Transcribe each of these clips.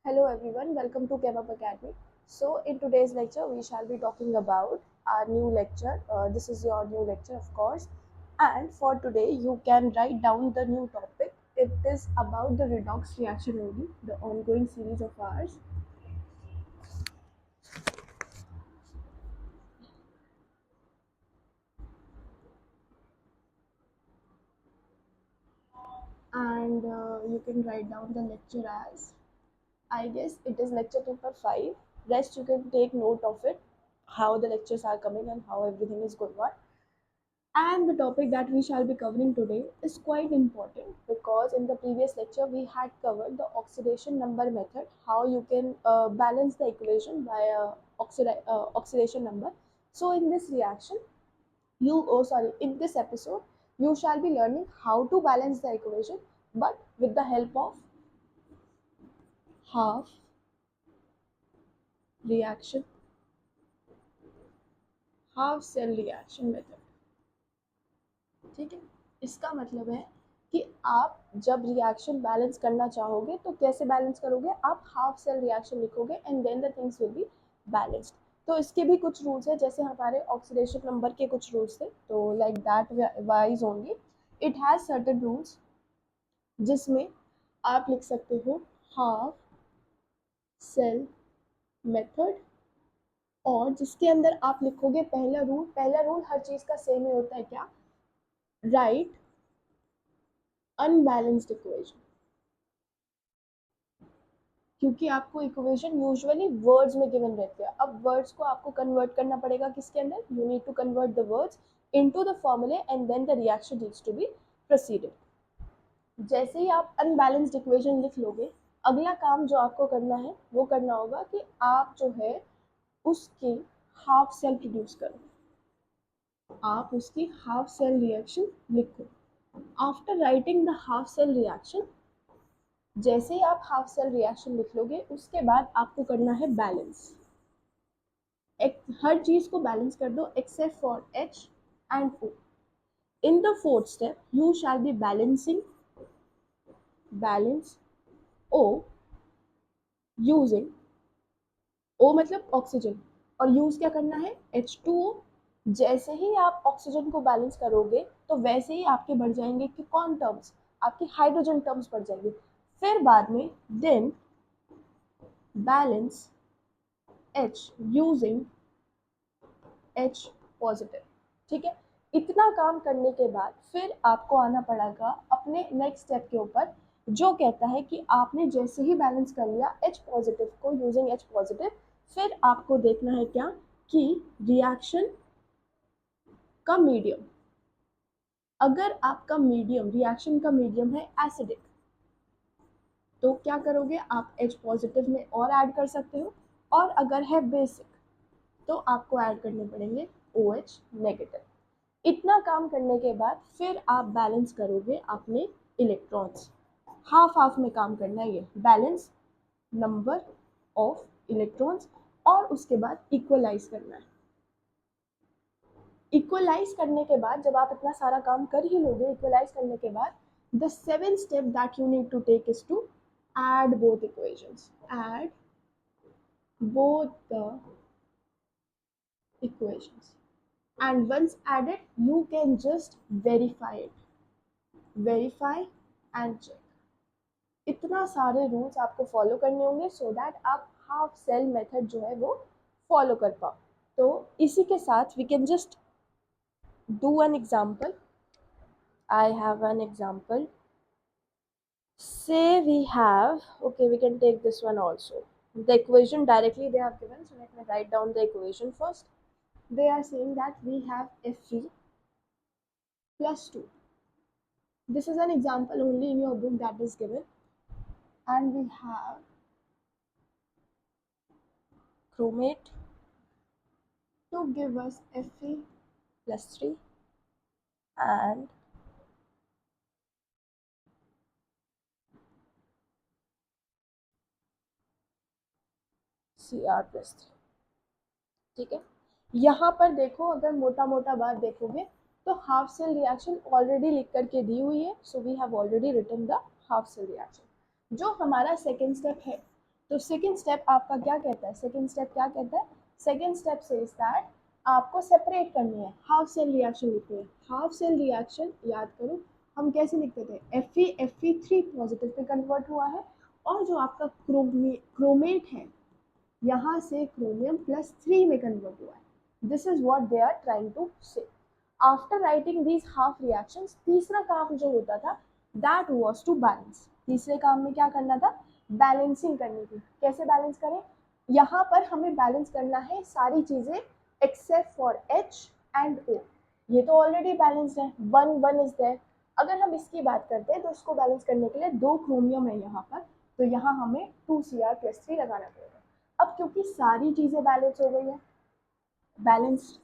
Hello everyone, welcome to Kebab Academy. So in today's lecture, we shall be talking about our new lecture. This is your new lecture, of course. And for today, you can write down the new topic. It is about the redox reaction only, the ongoing series of ours. And you can write down the lecture as, I guess it is lecture number 5. Rest you can take note of it, how the lectures are coming and how everything is going on. And the topic that we shall be covering today is quite important because in the previous lecture we had covered the oxidation number method, how you can balance the equation by oxidation number. So in this reaction, in this episode, you shall be learning how to balance the equation, but with the help of half reaction, half cell reaction method. ठीक है, इसका मतलब है कि आप जब reaction balance करना चाहोगे तो कैसे बैलेंस करोगे, आप हाफ सेल रिएक्शन लिखोगे and then the things will be balanced. तो इसके भी कुछ रूल्स है, जैसे हमारे ऑक्सीडेशन नंबर के कुछ रूल्स थे, तो like that wise only it has certain rules, जिसमें आप लिख सकते हो हाफ सेल मेथड, और जिसके अंदर आप लिखोगे पहला रूल हर चीज का सेम ही होता है, क्या, राइट अनबैलेंस्ड इक्वेशन. क्योंकि आपको इक्वेशन यूजुअली वर्ड्स में गिवन रहते हैं. अब वर्ड्स को आपको कन्वर्ट करना पड़ेगा किसके अंदर, you need to convert the words into the formulae and then the reaction needs to be proceeded. जैसे ही आप अनबैलेंस्ड इक्वेशन लिख लोगे, अगला काम जो आपको करना है वो करना होगा कि आप जो है उसकी हाफ सेल प्रोड्यूस करो, आप उसकी हाफ सेल रिएक्शन लिखो. After writing the half cell reaction, जैसे ही आप हाफ सेल रिएक्शन लिख लोगे, उसके बाद आपको करना है बैलेंस. हर चीज को बैलेंस कर दो except for H and O. In the fourth step you shall be balancing balance O using, O मतलब ऑक्सीजन, और यूज क्या करना है, H2O. जैसे ही आप ऑक्सीजन को बैलेंस करोगे तो वैसे ही आपके बढ़ जाएंगे कि कौन टर्म्स, आपके हाइड्रोजन टर्म्स बढ़ जाएंगे. फिर बाद में then balance H using H positive. ठीक है, इतना काम करने के बाद फिर आपको आना पड़ेगा अपने नेक्स्ट स्टेप के ऊपर, जो कहता है कि आपने जैसे ही बैलेंस कर लिया H पॉजिटिव को यूजिंग H पॉजिटिव, फिर आपको देखना है क्या, कि रिएक्शन का मीडियम, अगर आपका मीडियम, रिएक्शन का मीडियम है एसिडिक, तो क्या करोगे, आप H पॉजिटिव में और ऐड कर सकते हो, और अगर है बेसिक तो आपको ऐड करने पड़ेंगे OH नेगेटिव. इतना काम करने के बाद फिर आप बैलेंस करोगे अपने इलेक्ट्रॉन्स. हाफ हाफ में काम करना है, ये बैलेंस नंबर ऑफ इलेक्ट्रॉन्स, और उसके बाद इक्वलाइज करना है. इक्वलाइज करने के बाद जब आप इतना सारा काम कर ही लोगे, इक्वलाइज करने के बाद the seven step that you need to take is to add both equations, add both the equations, and once added you can just verify and check. इतना सारे रूल्स आपको फॉलो करने होंगे सो दैट आप half cell method जो है वो follow कर पाओ. तो इसी के साथ we can just do an example. I have an example. Say we have, okay, we can take this one also. The equation directly they have given, so let me write down the equation first. They are saying that we have Fe plus 2. This is an example only in your book that is given. And we have chromate to give us Fe plus 3 and Cr plus 3. ठीक है, यहाँ पर देखो, अगर मोटा मोटा बात देखोगे तो हाफ सेल रिएक्शन ऑलरेडी लिख करके दी हुई है, so we have already written the half cell reaction. जो हमारा सेकेंड स्टेप है तो सेकेंड स्टेप आपका क्या कहता है, सेकेंड स्टेप क्या कहता है, सेकेंड स्टेप से इज दैट आपको सेपरेट करनी है, हाफ सेल रिएक्शन लिखनी है। हाफ सेल रिएक्शन याद करो हम कैसे लिखते थे, Fe3 पॉजिटिव पे कन्वर्ट हुआ है, और जो आपका क्रोमेट है यहाँ से क्रोमियम +3 में कन्वर्ट हुआ है। This is what they are trying to say. After writing these half reactions, तीसरा काम जो होता था दैट वाज टू बैलेंस। तीसरे काम में क्या करना था, बैलेंसिंग करनी थी। कैसे बैलेंस करें, यहाँ पर हमें बैलेंस करना है सारी चीजें except for H and O। ये तो ऑलरेडी बैलेंस है, 1 इज देयर। अगर हम इसकी बात करते हैं तो इसको बैलेंस करने के लिए 2 क्रोमियम है यहाँ पर, तो यहाँ हमें 2Cr+3 लगाना पड़ेगा। अब क्योंकि सारी चीजें बैलेंस हो गई है, बैलेंस्ड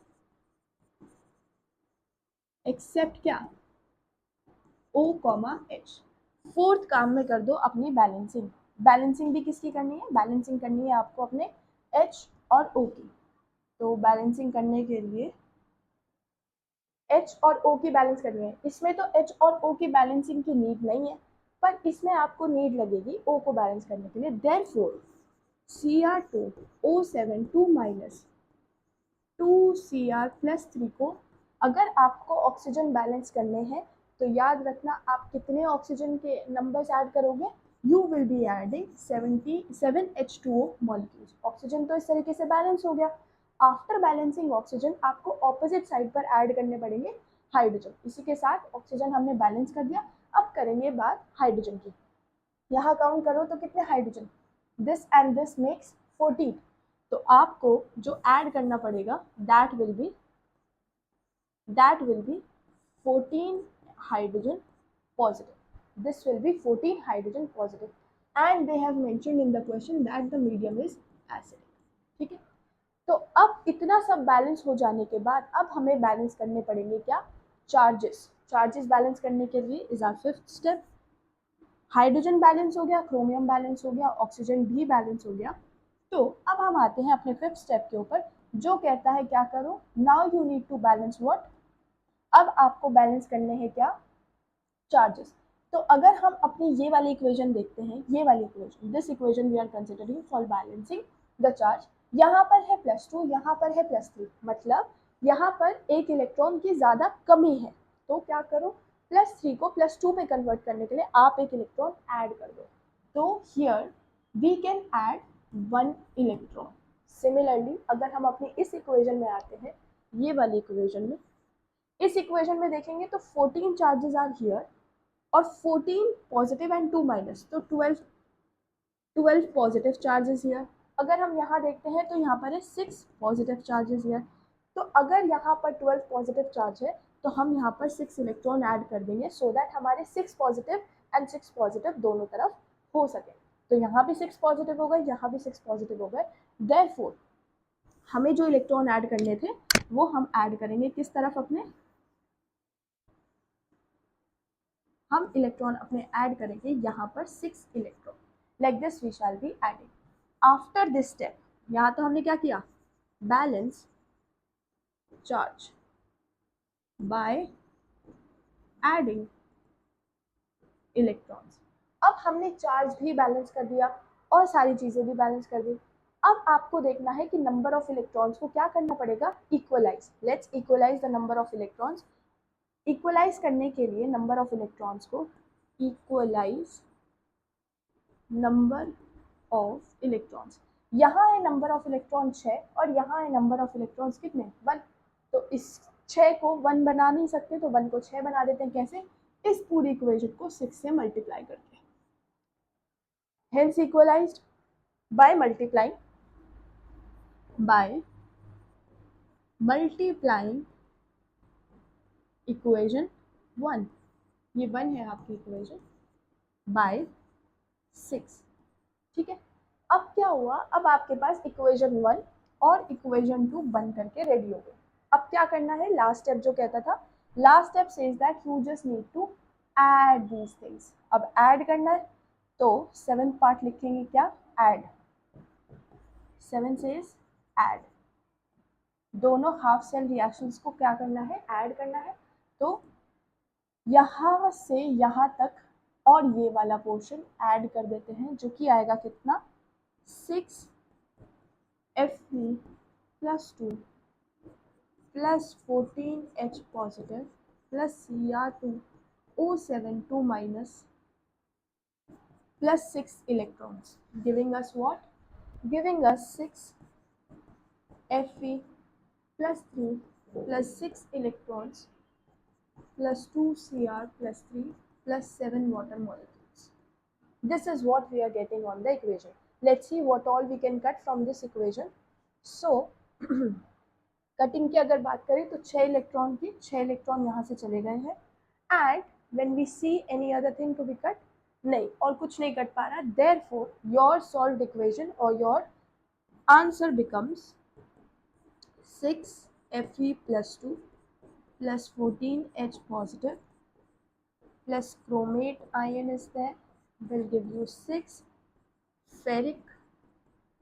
एक्सेप्ट क्या, O, H। फोर्थ काम में कर दो अपनी बैलेंसिंग। बैलेंसिंग भी किसकी करनी है, बैलेंसिंग करनी है आपको अपने H और O की। तो बैलेंसिंग करने के लिए H और O की बैलेंस करनी है। इसमें तो H और O की बैलेंसिंग की नीड नहीं है, पर इसमें आपको नीड लगेगी O को बैलेंस करने के लिए। देयरफॉर Cr2O7 2-2Cr+3 को अगर आपको ऑक्सीजन बैलेंस करने हैं तो याद रखना आप कितने ऑक्सीजन के नंबर्स ऐड करोगे, you will be adding 77 H2O molecules. Oxygen तो इस तरीके से बैलेंस हो गया। आफ्टर बैलेंसिंग ऑक्सीजन आपको ऑपोजिट साइड पर ऐड करने पड़ेंगे हाइड्रोजन। इसी के साथ ऑक्सीजन हमने बैलेंस कर दिया। अब करेंगे बात हाइड्रोजन की। यहाँ काउंट करो तो कितने hydrogen, this and this makes 14। तो आपको जो ऐड करना पड़ेगा that will be 14 hydrogen positive. This will be 14 hydrogen positive, and they have mentioned in the question that the medium is acid. ठीक है, तो अब इतना सब बैलेंस हो जाने के बाद अब हमें बैलेंस करने पड़ेंगे क्या, चार्जेस। चार्जेस बैलेंस करने के लिए is our fifth step. Hydrogen balance हो गया, क्रोमियम बैलेंस हो गया, ऑक्सीजन भी बैलेंस हो गया। तो अब हम आते हैं अपने फिफ्थ स्टेप के ऊपर, जो कहता है क्या करो, now you need to balance what. अब आपको बैलेंस करने हैं क्या, चार्जेस। तो अगर हम अपनी ये वाली इक्वेशन देखते हैं, ये वाली equation, this equation we are considering for balancing the charge. यहाँ पर है +2, यहाँ पर है +3, मतलब यहाँ पर एक इलेक्ट्रॉन की ज़्यादा कमी है। तो क्या करो, +3 को +2 में कन्वर्ट करने के लिए आप एक इलेक्ट्रॉन ऐड कर दो। तो here we can add 1 electron. Similarly अगर हम अपनी इस इक्वेशन में आते हैं, ये वाली इक्वेशन में, इस इक्वेशन में देखेंगे तो 14 चार्जेस आर हियर और 14 पॉजिटिव एंड 2 माइनस, तो 12 पॉजिटिव चार्जेस हियर। अगर हम यहाँ देखते हैं तो यहाँ पर है 6 पॉजिटिव चार्जेस हियर। तो अगर यहाँ पर 12 पॉजिटिव चार्ज है तो हम यहाँ पर 6 इलेक्ट्रॉन ऐड कर देंगे सो दैट हमारे 6 पॉजिटिव एंड 6 पॉजिटिव दोनों तरफ हो सके। तो यहाँ भी 6 पॉजिटिव हो गए, यहाँ भी 6 पॉजिटिव हो गए। देयरफॉर हमें जो इलेक्ट्रॉन ऐड करने थे वो हम ऐड करेंगे किस तरफ, अपने, हम इलेक्ट्रॉन अपने ऐड करेंगे यहाँ पर 6 electron. Like this we shall be adding. After this step, यहाँ तो हमने क्या किया, balance charge by adding electrons. अब हमने चार्ज भी बैलेंस कर दिया और सारी चीजें भी बैलेंस कर दी। अब आपको देखना है कि नंबर ऑफ इलेक्ट्रॉन्स को क्या करना पड़ेगा, equalise. Let's equalise the number of electrons. Equalise करने के लिए नंबर ऑफ इलेक्ट्रॉन्स को इक्वलाइज नंबर ऑफ इलेक्ट्रॉन्स, यहाँ है नंबर ऑफ इलेक्ट्रॉन 6 और यहाँ है नंबर ऑफ इलेक्ट्रॉन्स कितने, 1। तो इस 6 को 1 बना नहीं सकते तो 1 को 6 बना देते हैं। कैसे, इस पूरी इक्वेशन को 6 से मल्टीप्लाई करके। Hence equalised by multiplying equation 1, ये 1 है आपकी इक्वेशन, बाय 6। ठीक है, अब क्या हुआ, अब आपके पास इक्वेशन 1 और इक्वेशन 2 बन करके रेडी हो गए। अब क्या करना है, लास्ट स्टेप जो कहता था, last step says that you just need to add these things. अब ऐड करना है तो 7th पार्ट लिखेंगे क्या, ऐड। 7 says add. दोनों हाफ सेल रिएक्शंस को क्या करना है, ऐड करना है। तो यहाँ से यहाँ तक और ये वाला पोर्शन ऐड कर देते हैं, जो कि आएगा कितना, 6 Fe plus 2 plus 14 H positive plus Cr2 O7 2 minus plus 6 electrons, giving us what? Giving us 6 Fe plus 3 plus 6 electrons plus 2 Cr plus 3 plus 7 water molecules. This is what we are getting on the equation. Let's see what all we can cut from this equation. So cutting की अगर बात करें तो 6 electron की 6 electron यहाँ से चले गए हैं and when we see any other thing to be cut, नहीं और कुछ नहीं कट पा रहा, देयरफॉर योर सॉल्व्ड इक्वेशन और your answer becomes 6 Fe plus 2 plus 14 H positive plus chromate ion is there, will give you 6 ferric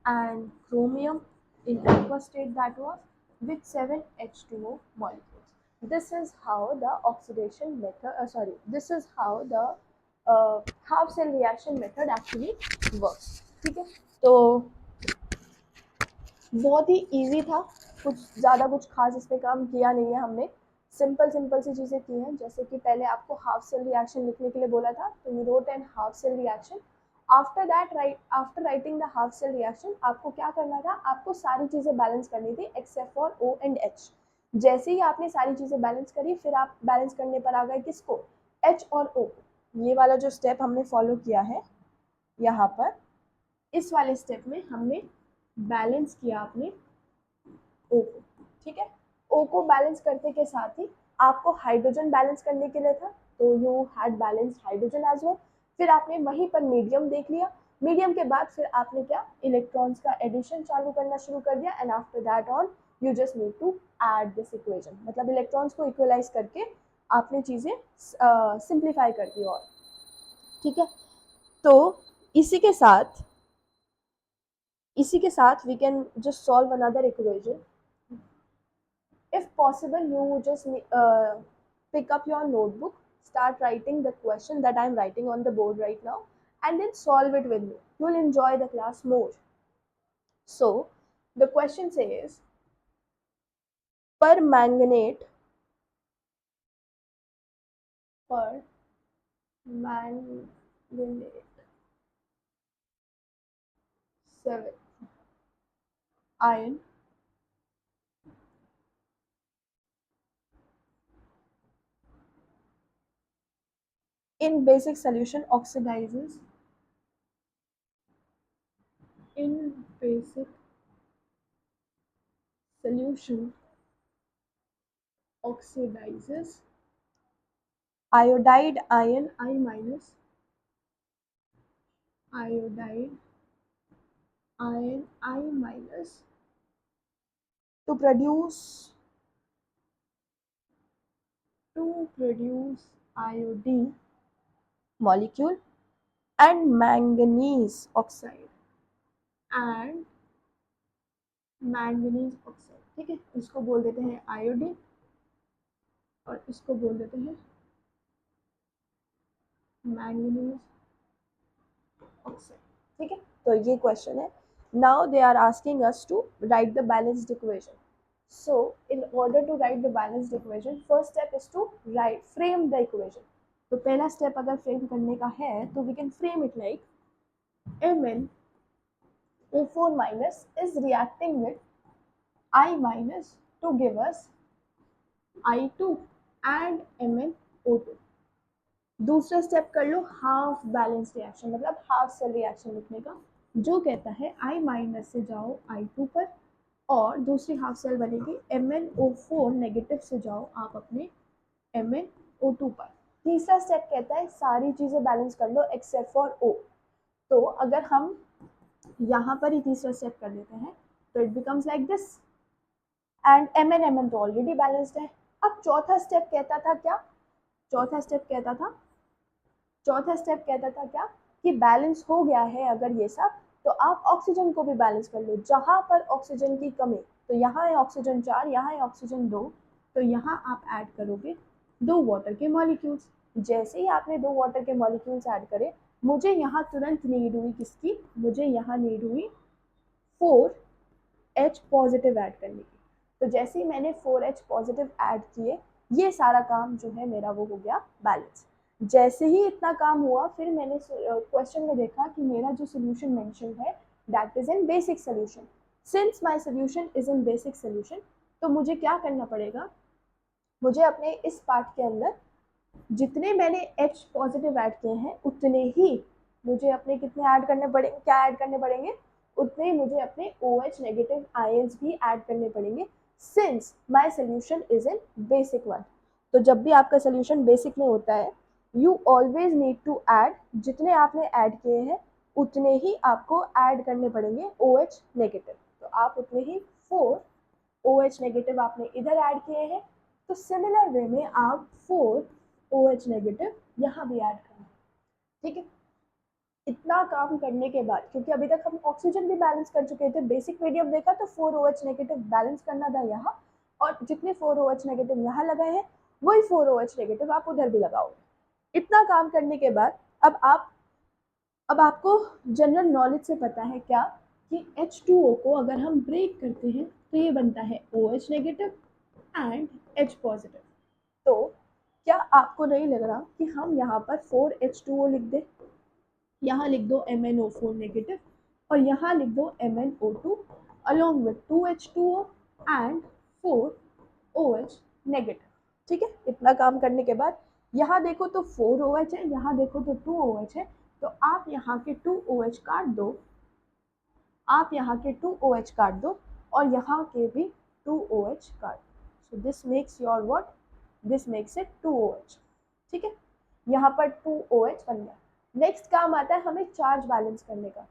and chromium in aqua state, that was with 7 H2O molecules. This is how the oxidation method, this is how the half cell reaction method actually works. ठीक है, तो बहुत ही easy था, कुछ ज़्यादा कुछ खास इस पर काम किया नहीं है हमने, सिंपल सी चीज़ें की हैं। जैसे कि पहले आपको हाफ सेल रिएक्शन लिखने के लिए बोला था, तो you wrote an half cell reaction. After that after writing the half cell reaction आपको क्या करना था, आपको सारी चीज़ें बैलेंस करनी थी except for O and H। जैसे ही आपने सारी चीज़ें बैलेंस करी, फिर आप बैलेंस करने पर आ गए किसको, H और O। ये वाला जो स्टेप हमने फॉलो किया है यहाँ पर, इस वाले स्टेप में हमने बैलेंस किया अपने O को। ठीक है, O को बैलेंस करने के साथ ही आपको हाइड्रोजन बैलेंस करने के लिए था, तो you had balance hydrogen as well. फिर आपने वहीं पर मीडियम देख लिया, मीडियम के बाद फिर आपने क्या, इलेक्ट्रॉन्स का एडिशन चालू करना शुरू कर दिया and after that on you just need to add this equation, मतलब इलेक्ट्रॉन्स को इक्वलाइज करके आपने चीज़ें सिंप्लीफाई कर दी। और ठीक है, तो इसी के साथ we can just solve another equation. If possible, you just pick up your notebook, start writing the question that I am writing on the board right now, and then solve it with me. You will enjoy the class more. So, the question says, permanganate 7 ion in basic solution oxidizes in basic solution oxidizes iodide ion I minus, iodide ion I minus to produce iodine molecule and manganese oxide ठीक है, इसको बोल देते हैं iodine और इसको बोल देते हैं मैंगनीज ऑक्साइड। ठीक है, तो ये क्वेश्चन है। Now they are asking us to write the balanced equation. So in order to write the balanced equation, first step is to frame the equation. तो पहला स्टेप अगर फ्रेम करने का है तो we can frame it like MnO4 minus is reacting with I minus to give us I2 and MnO2। दूसरा step कर लो half balance reaction, मतलब हाफ सेल रिएक्शन लिखने का, जो कहता है I माइनस से जाओ I2 पर और दूसरी हाफ सेल बनेगी MnO4 नेगेटिव से जाओ आप अपने MnO2 पर। तीसरा स्टेप कहता है सारी चीज़ें बैलेंस कर लो एक्सेप्ट फॉर O। तो अगर हम यहाँ पर ही तीसरा स्टेप कर लेते हैं तो it becomes like this and Mn तो ऑलरेडी बैलेंस्ड है। अब चौथा स्टेप कहता था क्या, चौथा स्टेप कहता था क्या कि बैलेंस हो गया है अगर ये सब, तो आप ऑक्सीजन को भी बैलेंस कर लो। जहाँ पर ऑक्सीजन की कमी, तो यहाँ है ऑक्सीजन 4, यहाँ है ऑक्सीजन 2, तो यहाँ आप ऐड करोगे 2 वाटर के मॉलिक्यूल्स। जैसे ही आपने 2 वाटर के मॉलिक्यूल्स ऐड करे, मुझे यहाँ तुरंत नीड हुई किसकी, मुझे यहाँ नीड हुई 4H पॉजिटिव ऐड करने की। तो जैसे ही मैंने 4H पॉजिटिव ऐड किए, ये सारा काम जो है मेरा वो हो गया बैलेंस। जैसे ही इतना काम हुआ, फिर मैंने क्वेश्चन में देखा कि मेरा जो सोल्यूशन मेंशन है that is in basic solution. Since my solution is in basic solution, तो मुझे क्या करना पड़ेगा, मुझे अपने इस पार्ट के अंदर जितने मैंने H पॉजिटिव ऐड किए हैं उतने ही मुझे अपने कितने ऐड करने पड़ेंगे, क्या ऐड करने पड़ेंगे, उतने ही मुझे अपने OH नेगेटिव आयंस भी ऐड करने पड़ेंगे, since my solution is in basic one. तो जब भी आपका सोल्यूशन बेसिक में होता है, you always need to add, जितने आपने ऐड किए हैं उतने ही आपको ऐड करने पड़ेंगे OH नेगेटिव। तो आप उतने ही 4 OH नेगेटिव आपने इधर ऐड किए हैं, तो सिमिलर वे में आप 4 OH नेगेटिव यहाँ भी ऐड करना। ठीक है, इतना काम करने के बाद, क्योंकि अभी तक हम ऑक्सीजन भी बैलेंस कर चुके थे, बेसिक मीडियम देखा तो 4 OH नेगेटिव बैलेंस करना था यहाँ, और जितने 4 OH नेगेटिव यहाँ लगाए हैं वही 4 OH नेगेटिव आप उधर भी लगाओगे। इतना काम करने के बाद अब आपको जनरल नॉलेज से पता है क्या, कि H2O को अगर हम ब्रेक करते हैं तो ये बनता है OH negative and H positive. तो क्या आपको नहीं लग रहा कि हम यहाँ पर 4H2O लिख दें, यहाँ लिख दो MnO4 नेगेटिव और यहाँ लिख दो MnO2 along with 2H2O and 4OH negative. ठीक है, इतना काम करने के बाद यहाँ देखो तो 4OH है, यहाँ देखो तो 2OH है, तो आप यहाँ के 2OH काट दो, आप यहाँ के 2OH काट दो और यहाँ के भी 2OH काट दो। So this makes your what, this makes it 2OH। ठीक है, यहाँ पर 2OH बन गया। नेक्स्ट काम आता है हमें चार्ज बैलेंस करने का।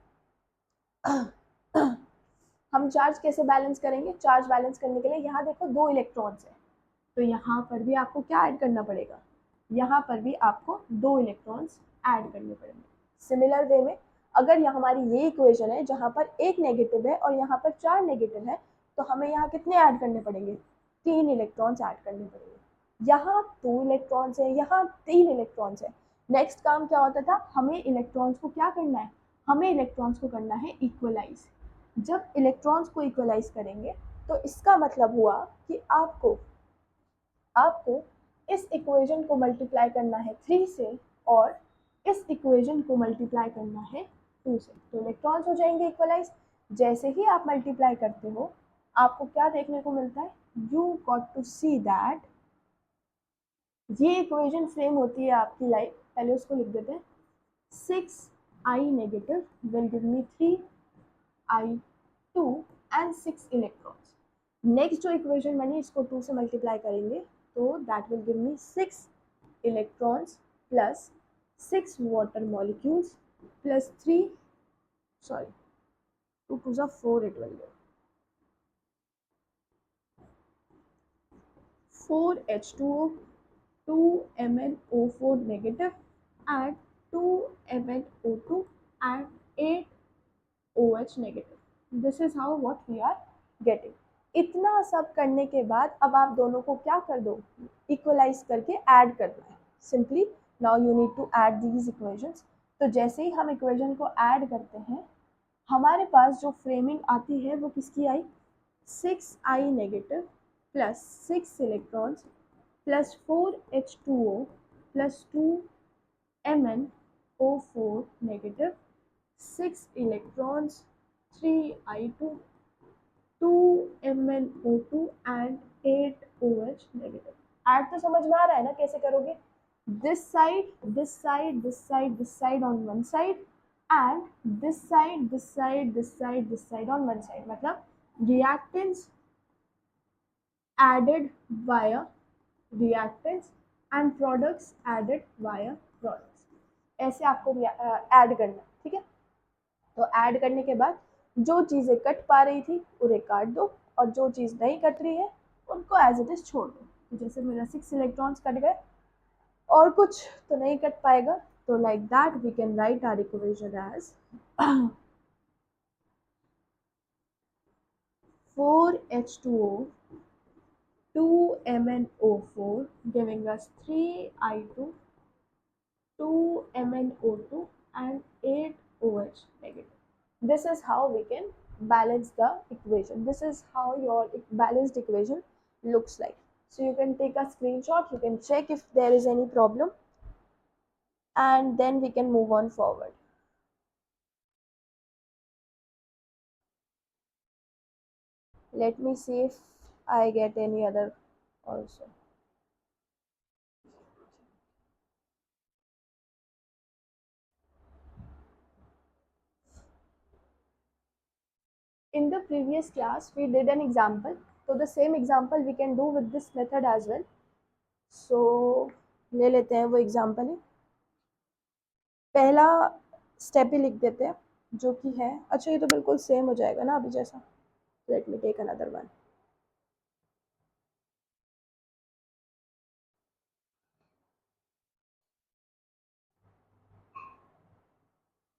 हम चार्ज कैसे बैलेंस करेंगे, चार्ज बैलेंस करने के लिए यहाँ देखो 2 इलेक्ट्रॉन्स है, तो यहाँ पर भी आपको क्या ऐड करना पड़ेगा, यहाँ पर भी आपको 2 इलेक्ट्रॉन्स ऐड करने पड़ेंगे। सिमिलर वे में अगर यहाँ हमारी ये इक्वेशन है जहाँ पर एक नेगेटिव है और यहाँ पर 4 नेगेटिव है, तो हमें यहाँ कितने ऐड करने पड़ेंगे, 3 इलेक्ट्रॉन्स ऐड करने पड़ेंगे। यहाँ 2 इलेक्ट्रॉन्स है, यहाँ 3 इलेक्ट्रॉन्स है। नेक्स्ट काम क्या होता था, हमें इलेक्ट्रॉन्स को क्या करना है, हमें इलेक्ट्रॉन्स को करना है इक्वलाइज। जब इलेक्ट्रॉन्स को इक्वलाइज करेंगे तो इसका मतलब हुआ कि आपको इस इक्वेशन को मल्टीप्लाई करना है 3 से और इस इक्वेशन को मल्टीप्लाई करना है 2 से, तो इलेक्ट्रॉन्स हो जाएंगे इक्वलाइज। जैसे ही आप मल्टीप्लाई करते हो आपको क्या देखने को मिलता है, you got to see that ये इक्वेशन सेम होती है आपकी लाइक, पहले उसको लिख देते हैं, 6I negative will give me 3I2 and 6 electrons. Next जो इक्वेशन बनी इसको 2 से मल्टीप्लाई करेंगे तो that will give me 6 electrons plus 6 water molecules plus 3 sorry 2 2 जा 4 it will give 4H2O 2MnO4 negative and 2MnO2 and 8OH negative. This is how what we are getting. इतना सब करने के बाद अब आप दोनों को क्या कर दो, इक्वलाइज करके ऐड करना है। Simply now you need to add these equations. तो जैसे ही हम इक्वेशन को ऐड करते हैं हमारे पास जो फ्रेमिंग आती है वो किसकी आई, 6I negative plus 6 electrons plus 4H2O plus 2MnO4 negative 6 electrons 3I2 2MnO2 and 8OH negative. Add तो समझ में आ रहा है ना कैसे करोगे, this side this side this side this side on one side and this side this side this side this side on one side, मतलब reactants added via reactants and products added via products, ऐसे आपको add करना है। ठीक है, तो add करने के बाद जो चीज़ें कट पा रही थी उन्हें काट दो और जो चीज़ नहीं कट रही है उनको एज इट इज छोड़ दो। तो जैसे मेरा 6 इलेक्ट्रॉन्स कट गए और कुछ तो नहीं कट पाएगा, तो like that we can write our equation as 4H2O 2MnO4 giving us 3I2 2MnO2 and 8OH negative. This is how we can balance the equation. This is how your balanced equation looks like. So you can take a screenshot, you can check if there is any problem, and then we can move on forward. Let me see if I get any other also. In the previous class, we did an example. So the same example we can do with this method as well. So ले लेते हैं वो example ही, पहला step ही लिख देते हैं जो कि है, अच्छा ये तो बिल्कुल सेम हो जाएगा ना अभी जैसा. Let me take another one.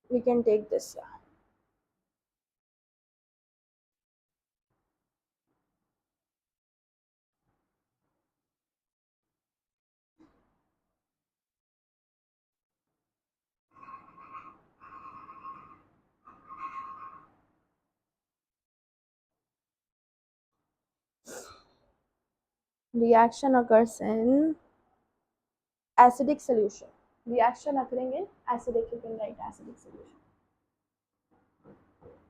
We can take this. Yeah. Reaction occurs in acidic solution. Reaction occurring in acidic, you can write acidic solution.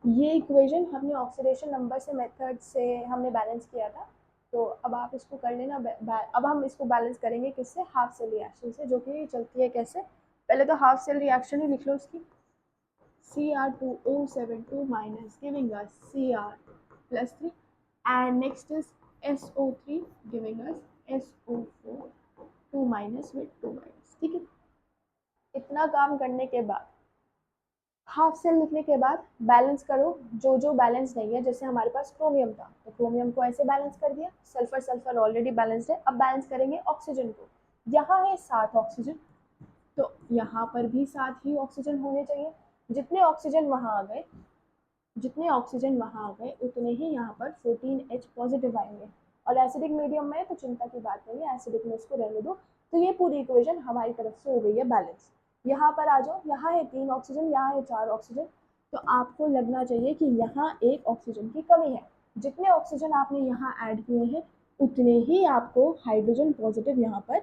ये इक्वेशन हमने ऑक्सीडेशन नंबर से मेथड से हमने बैलेंस किया था. तो अब आप इसको कर लेना. अब हम इसको बैलेंस करेंगे किससे, हाफ सेल रिएक्शन से, जो कि चलती है कैसे, पहले तो हाफ सेल रिएक्शन ही लिख लो उसकी. Cr2O72 minus giving us Cr+3, and next is SO3 giving us SO4 2 minus with 2 minus. ठीक है. इतना काम करने के बाद हाफ सेल लिखने के बाद बैलेंस करो जो जो बैलेंस नहीं है. जैसे हमारे पास क्रोमियम था तो क्रोमियम को ऐसे बैलेंस कर दिया. सल्फर सल्फर ऑलरेडी बैलेंस्ड है. अब बैलेंस करेंगे ऑक्सीजन को. यहाँ है 7 ऑक्सीजन, तो यहाँ पर भी 7 ही ऑक्सीजन होने चाहिए. जितने ऑक्सीजन वहाँ आ गए, जितने ऑक्सीजन वहाँ आ गए उतने ही यहाँ पर 14H पॉजिटिव आएंगे. और एसिडिक मीडियम में तो चिंता की बात नहीं है, एसिडिक में उसको रहने दो. तो ये पूरी इक्वेशन हमारी तरफ से हो गई है बैलेंस. यहाँ पर आ जाओ, यहाँ है 3 ऑक्सीजन, यहाँ है 4 ऑक्सीजन. तो आपको लगना चाहिए कि यहाँ एक ऑक्सीजन की कमी है. जितने ऑक्सीजन आपने यहाँ ऐड किए हैं उतने ही आपको हाइड्रोजन पॉजिटिव यहाँ पर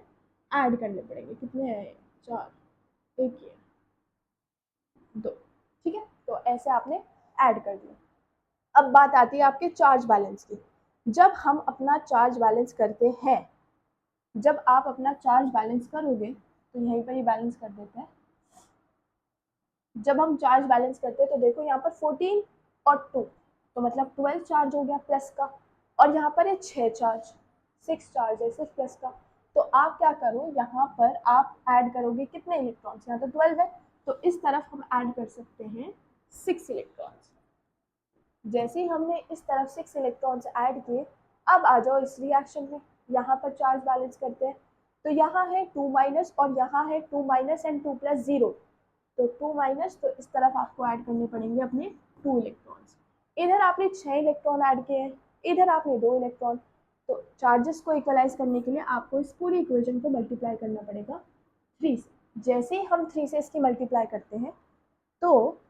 ऐड करने पड़ेंगे. कितने हैं, 4, 1, 2. ठीक है, तो ऐसे आपने ऐड कर दिया. अब बात आती है आपके चार्ज बैलेंस की. जब हम अपना चार्ज बैलेंस करते हैं, जब आप अपना चार्ज बैलेंस करोगे, तो यहीं पर ही बैलेंस कर देते हैं. जब हम चार्ज बैलेंस करते हैं तो देखो यहाँ पर 14 और 2, तो मतलब 12 चार्ज हो गया प्लस का. और यहाँ पर है 6 चार्ज, 6 चार्ज है सिर्फ प्लस का. तो आप क्या करो, यहाँ पर आप ऐड करोगे कितने इलेक्ट्रॉन्स, यहाँ तो 12 है, तो इस तरफ हम ऐड कर सकते हैं 6 इलेक्ट्रॉन्स. जैसे ही हमने इस तरफ 6 इलेक्ट्रॉन्स ऐड किए, अब आ जाओ इस रिएक्शन में. यहाँ पर चार्ज बैलेंस करते हैं, तो यहाँ है 2 माइनस और यहाँ है 2 माइनस एंड 2 प्लस 0. तो 2 माइनस, तो इस तरफ आपको ऐड करने पड़ेंगे अपने 2 इलेक्ट्रॉन्स. इधर आपने 6 इलेक्ट्रॉन ऐड किए हैं, इधर आपने 2 इलेक्ट्रॉन. तो चार्जेस को इक्वलाइज करने के लिए आपको इस पूरी इक्वेशन को मल्टीप्लाई करना पड़ेगा 3 से. जैसे ही हम 3 से इसकी मल्टीप्लाई करते हैं तो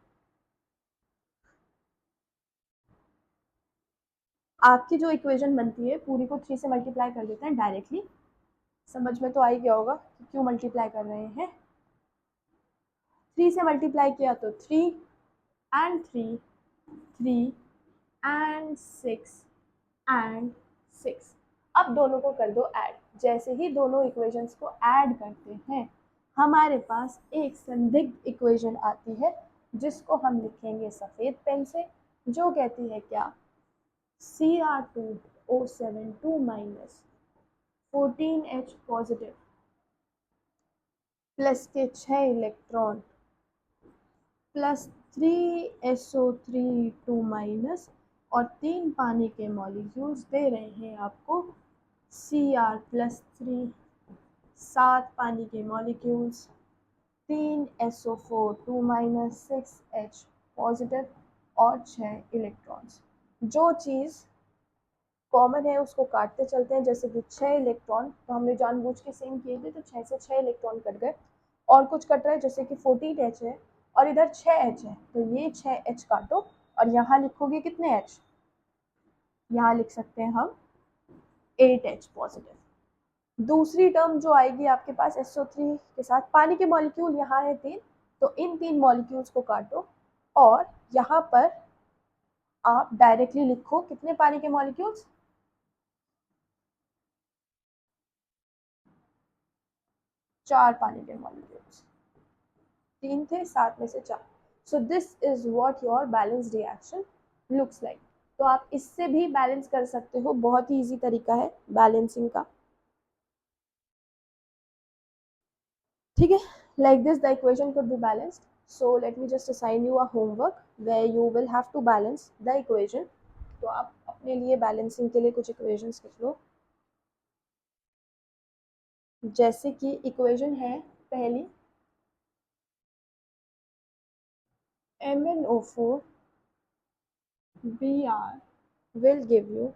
आपकी जो इक्वेशन बनती है पूरी को 3 से मल्टीप्लाई कर देते हैं डायरेक्टली. समझ में तो आ ही गया होगा कि क्यों मल्टीप्लाई कर रहे हैं. 3 से मल्टीप्लाई किया तो 3 एंड 3, 3 एंड 6 एंड 6. अब दोनों को कर दो ऐड. जैसे ही दोनों इक्वेशंस को ऐड करते हैं हमारे पास एक संदिग्ध इक्वेशन आती है जिसको हम लिखेंगे सफ़ेद पेन से, जो कहती है क्या, Cr2O72 minus 14H positive plus के 6 इलेक्ट्रॉन प्लस 3SO3 2 माइनस और 3 पानी के मॉलिक्यूल्स दे रहे हैं आपको Cr+3, 7 पानी के molecules, 3SO4 2 minus, 6H positive और 6 इलेक्ट्रॉन्स. जो चीज़ कॉमन है उसको काटते चलते हैं. जैसे कि 6 इलेक्ट्रॉन तो हमने जानबूझ के सेम किए थे, तो 6 से 6 इलेक्ट्रॉन कट गए. और कुछ कट रहा है जैसे कि 14H है और इधर 6H है, तो ये 6H काटो और यहाँ लिखोगे कितने H, यहाँ लिख सकते हैं हम 8H पॉजिटिव। दूसरी टर्म जो आएगी आपके पास SO3 के साथ, पानी के मॉलिक्यूल यहाँ है 3, तो इन 3 मॉलिक्यूल्स को काटो और यहाँ पर आप डायरेक्टली लिखो कितने पानी के मॉलिक्यूल्स, 4 पानी के मॉलिक्यूल्स, 3 थे 7 में से 4। So this is what your balance reaction looks like. तो आप इससे भी बैलेंस कर सकते हो, बहुत ही इजी तरीका है बैलेंसिंग का, ठीक है। Like this the equation could be balanced. So let me just assign you a homework where you will have to balance the equation. तो आप अपने लिए बैलेंसिंग के लिए कुछ इक्वेशंस लिख लो। जैसे कि इक्वेशन है पहली, MnO4 Br will give you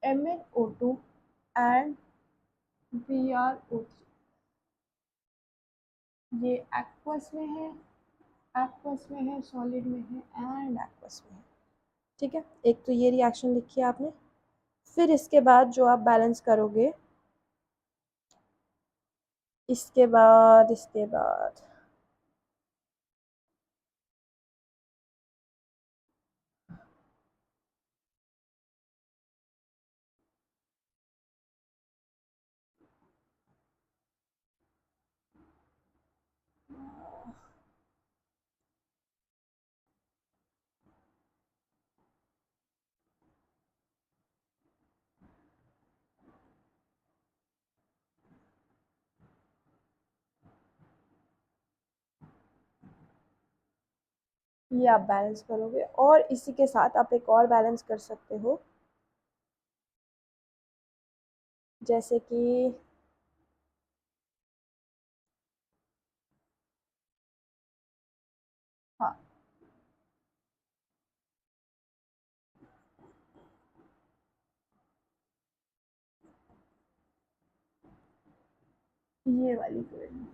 MnO2 and BrO3। ये एक्वस में है, एक्वस में है, सॉलिड में है एंड एक्वस में है, ठीक है। एक तो ये रिएक्शन लिखी है आपने। फिर इसके बाद जो आप बैलेंस करोगे, इसके बाद ये आप बैलेंस करोगे और इसी के साथ आप एक और बैलेंस कर सकते हो, जैसे कि हाँ, ये वाली equation.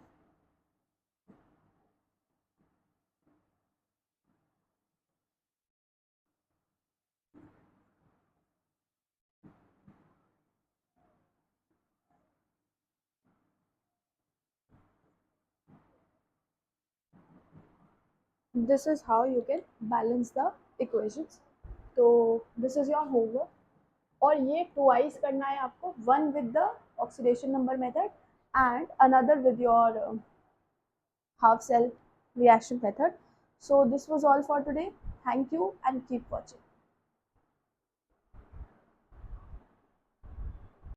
This is how you can balance the equations. तो दिस इज योर होमवर्क और ये ट्वाइस करना है आपको, one with the oxidation number method and another with your half cell reaction method. So this was all for today. Thank you and keep watching.